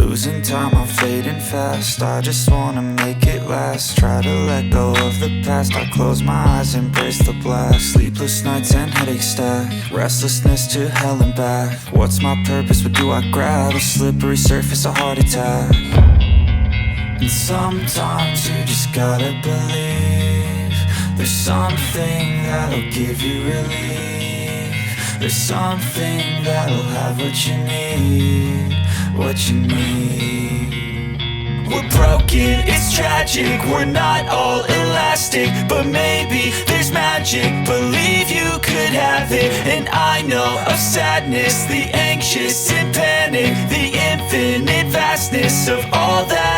Losing time, I'm fading fast. I just wanna make it last. Try to let go of the past. I close my eyes, embrace the blast. Sleepless nights and headache stack. Restlessness to hell and back. What's my purpose, what do I grab? A slippery surface, a heart attack. And sometimes you just gotta believe there's something that'll give you relief. There's something that'll have what you need, what you need. We're broken, it's tragic, we're not all elastic, but maybe there's magic. Believe you could have it. And I know of sadness, the anxious and panic, the infinite vastness of all that